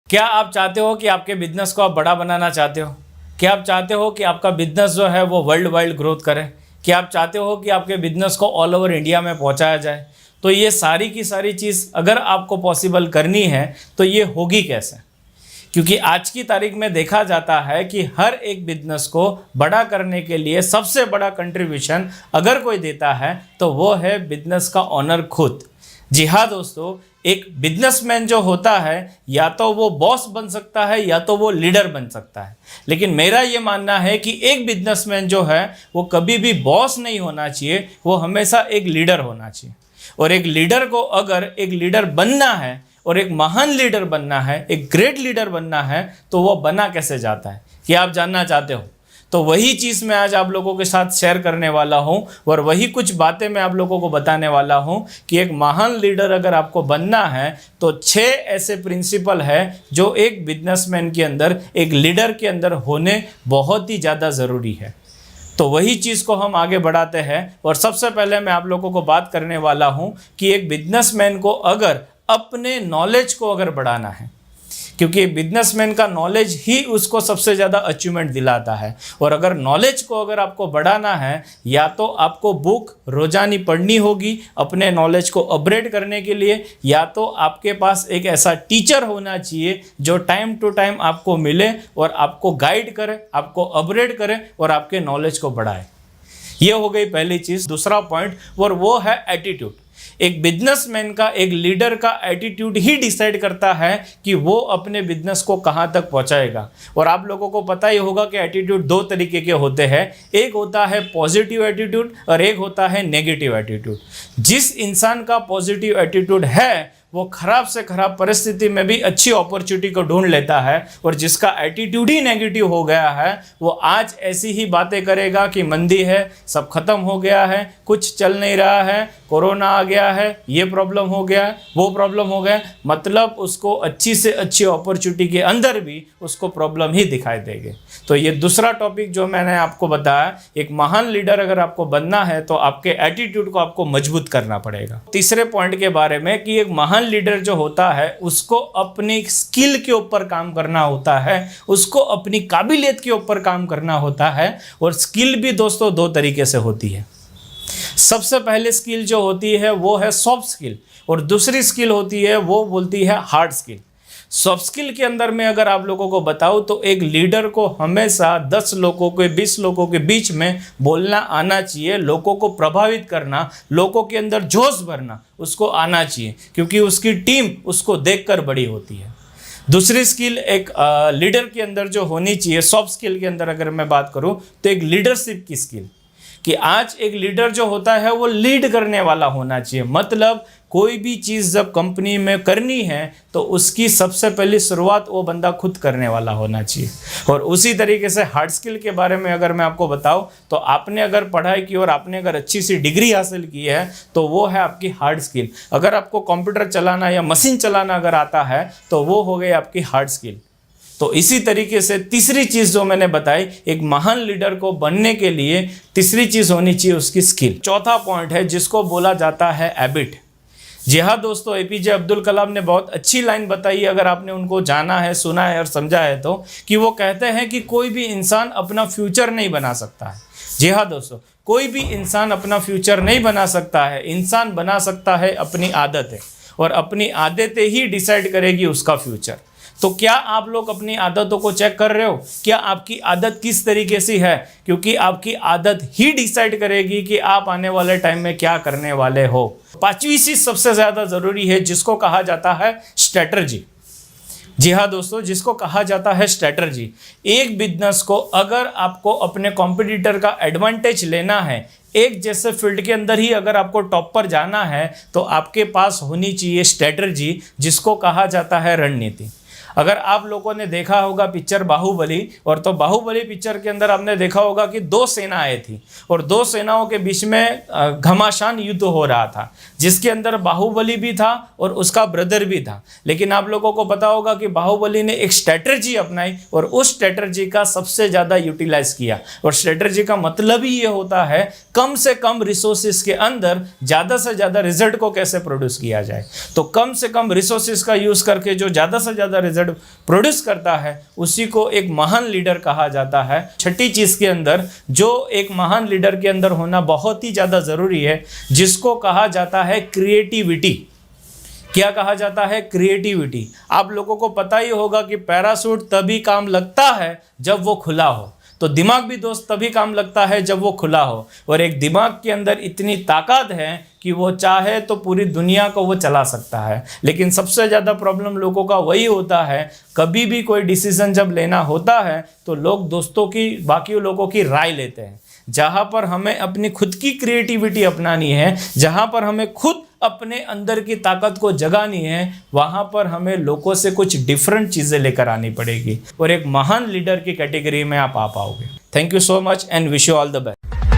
क्या आप चाहते हो कि आपके बिजनेस को आप बड़ा बनाना चाहते हो? क्या आप चाहते हो कि आपका बिजनेस जो है वो वर्ल्ड वाइड ग्रोथ करे? क्या आप चाहते हो कि आपके बिजनेस को ऑल ओवर इंडिया में पहुंचाया जाए? तो ये सारी की सारी चीज़ अगर आपको पॉसिबल करनी है तो ये होगी कैसे? क्योंकि आज की तारीख में देखा जाता है कि हर एक बिजनेस को बड़ा करने के लिए सबसे बड़ा कंट्रीब्यूशन अगर कोई देता है तो वो है बिजनेस का ओनर खुद। जी हाँ दोस्तों, एक बिजनेसमैन जो होता है या तो वो बॉस बन सकता है या तो वो लीडर बन सकता है, लेकिन मेरा ये मानना है कि एक बिजनेसमैन जो है वो कभी भी बॉस नहीं होना चाहिए, वो हमेशा एक लीडर होना चाहिए। और एक लीडर को अगर एक लीडर बनना है और एक महान लीडर बनना है, एक ग्रेट लीडर बनना है, तो वो बना कैसे जाता है, क्या आप जानना चाहते हो? तो वही चीज़ मैं आज आप लोगों के साथ शेयर करने वाला हूं और वही कुछ बातें मैं आप लोगों को बताने वाला हूं कि एक महान लीडर अगर आपको बनना है तो 6 ऐसे प्रिंसिपल है जो एक बिजनेसमैन के अंदर, एक लीडर के अंदर होने बहुत ही ज़्यादा ज़रूरी है। तो वही चीज़ को हम आगे बढ़ाते हैं और सबसे पहले मैं आप लोगों को बात करने वाला हूं कि एक बिजनेसमैन को अगर अपने नॉलेज को अगर बढ़ाना है, क्योंकि बिजनेसमैन का नॉलेज ही उसको सबसे ज़्यादा अचीवमेंट दिलाता है। और अगर नॉलेज को अगर आपको बढ़ाना है या तो आपको बुक रोजानी पढ़नी होगी अपने नॉलेज को अपग्रेड करने के लिए, या तो आपके पास एक ऐसा टीचर होना चाहिए जो टाइम टू टाइम आपको मिले और आपको गाइड करे, आपको अपग्रेड करे और आपके नॉलेज को बढ़ाए। ये हो गई पहली चीज़। दूसरा पॉइंट और वो है एटीट्यूड। एक बिजनेसमैन का, एक लीडर का एटीट्यूड ही डिसाइड करता है कि वो अपने बिजनेस को कहाँ तक पहुँचाएगा। और आप लोगों को पता ही होगा कि एटीट्यूड 2 तरीके के होते हैं, एक होता है पॉजिटिव एटीट्यूड और एक होता है नेगेटिव एटीट्यूड। जिस इंसान का पॉजिटिव एटीट्यूड है वो खराब से खराब परिस्थिति में भी अच्छी अपॉर्चुनिटी को ढूंढ लेता है, और जिसका एटीट्यूड ही नेगेटिव हो गया है वो आज ऐसी ही बातें करेगा कि मंदी है, सब खत्म हो गया है, कुछ चल नहीं रहा है, कोरोना आ गया है, ये प्रॉब्लम हो गया है, वो प्रॉब्लम हो गया। मतलब उसको अच्छी से अच्छी अपॉर्चुनिटी के अंदर भी उसको प्रॉब्लम ही दिखाई देगी। तो ये दूसरा टॉपिक जो मैंने आपको बताया, एक महान लीडर अगर आपको बनना है तो आपके एटीट्यूड को आपको मजबूत करना पड़ेगा। तीसरे पॉइंट के बारे में कि एक महान लीडर जो होता है उसको अपनी स्किल के ऊपर काम करना होता है, उसको अपनी काबिलियत के ऊपर काम करना होता है। और स्किल भी दोस्तों 2 तरीके से होती है। सबसे पहले स्किल जो होती है वो है सॉफ्ट स्किल, और दूसरी स्किल होती है वो बोलती है हार्ड स्किल। सॉफ्ट स्किल के अंदर में अगर आप लोगों को बताऊं तो एक लीडर को हमेशा 10 लोगों के 20 लोगों के बीच में बोलना आना चाहिए, लोगों को प्रभावित करना, लोगों के अंदर जोश भरना उसको आना चाहिए, क्योंकि उसकी टीम उसको देखकर बड़ी होती है। दूसरी स्किल एक लीडर के अंदर जो होनी चाहिए, सॉफ्ट स्किल के अंदर अगर मैं बात करूं तो एक लीडरशिप की स्किल, कि आज एक लीडर जो होता है वो लीड करने वाला होना चाहिए। मतलब कोई भी चीज़ जब कंपनी में करनी है तो उसकी सबसे पहली शुरुआत वो बंदा खुद करने वाला होना चाहिए। और उसी तरीके से हार्ड स्किल के बारे में अगर मैं आपको बताऊं तो आपने अगर पढ़ाई की और आपने अगर अच्छी सी डिग्री हासिल की है तो वो है आपकी हार्ड स्किल। अगर आपको कंप्यूटर चलाना या मशीन चलाना अगर आता है तो वो हो गई आपकी हार्ड स्किल। तो इसी तरीके से तीसरी चीज़ जो मैंने बताई, एक महान लीडर को बनने के लिए तीसरी चीज़ होनी चाहिए उसकी स्किल। चौथा पॉइंट है जिसको बोला जाता है हैबिट। जी हाँ दोस्तों, एपीजे अब्दुल कलाम ने बहुत अच्छी लाइन बताई, अगर आपने उनको जाना है, सुना है और समझा है तो, कि वो कहते हैं कि कोई भी इंसान अपना फ्यूचर नहीं बना सकता है। जी हाँ दोस्तों, कोई भी इंसान अपना फ्यूचर नहीं बना सकता है, इंसान बना सकता है अपनी आदतें, और अपनी आदतें ही डिसाइड करेगी उसका फ्यूचर। तो क्या आप लोग अपनी आदतों को चेक कर रहे हो? क्या आपकी आदत किस तरीके से है? क्योंकि आपकी आदत ही डिसाइड करेगी कि आप आने वाले टाइम में क्या करने वाले हो। 5वीं चीज सबसे ज्यादा जरूरी है जिसको कहा जाता है स्ट्रेटजी। जी हाँ दोस्तों, जिसको कहा जाता है स्ट्रेटजी। एक बिजनेस को अगर आपको अपने कॉम्पिटिटर का एडवांटेज लेना है, एक जैसे फील्ड के अंदर ही अगर आपको टॉप पर जाना है तो आपके पास होनी चाहिए स्ट्रेटजी, जिसको कहा जाता है रणनीति। अगर आप लोगों ने देखा होगा पिक्चर बाहुबली, और तो बाहुबली पिक्चर के अंदर आपने देखा होगा कि 2 सेनाएं थी और 2 सेनाओं के बीच में घमासान युद्ध हो रहा था, जिसके अंदर बाहुबली भी था और उसका ब्रदर भी था। लेकिन आप लोगों को पता होगा कि बाहुबली ने एक स्ट्रेटजी अपनाई और उस स्ट्रेटजी का सबसे ज़्यादा यूटिलाइज किया। और स्ट्रेटजी का मतलब ही ये होता है कम से कम रिसोर्सेज के अंदर ज़्यादा से ज़्यादा रिजल्ट को कैसे प्रोड्यूस किया जाए। तो कम से कम रिसोर्सेज का यूज़ करके जो ज़्यादा से ज़्यादा रिजल्ट रिजल्ट प्रोड्यूस करता है उसी को एक महान लीडर कहा जाता है। छठी चीज़ के अंदर जो एक महान लीडर के अंदर होना बहुत ही ज़्यादा ज़रूरी है, जिसको कहा जाता है क्रिएटिविटी। क्या कहा जाता है? क्रिएटिविटी। आप लोगों को पता ही होगा कि पैराशूट तभी काम लगता है जब वो खुला हो, तो दिमाग भी दोस्त तभी काम लगता है जब वो खुला हो। और एक दिमाग के अंदर इतनी ताकत है कि वो चाहे तो पूरी दुनिया को वो चला सकता है। लेकिन सबसे ज़्यादा प्रॉब्लम लोगों का वही होता है, कभी भी कोई डिसीजन जब लेना होता है तो लोग दोस्तों की, बाकी लोगों की राय लेते हैं। जहाँ पर हमें अपनी खुद की क्रिएटिविटी अपनानी है, जहाँ पर हमें खुद अपने अंदर की ताकत को जगानी है, वहाँ पर हमें लोगों से कुछ डिफरेंट चीज़ें लेकर आनी पड़ेगी और एक महान लीडर की कैटेगरी में आप आ पाओगे। Thank you so much and wish you all the best.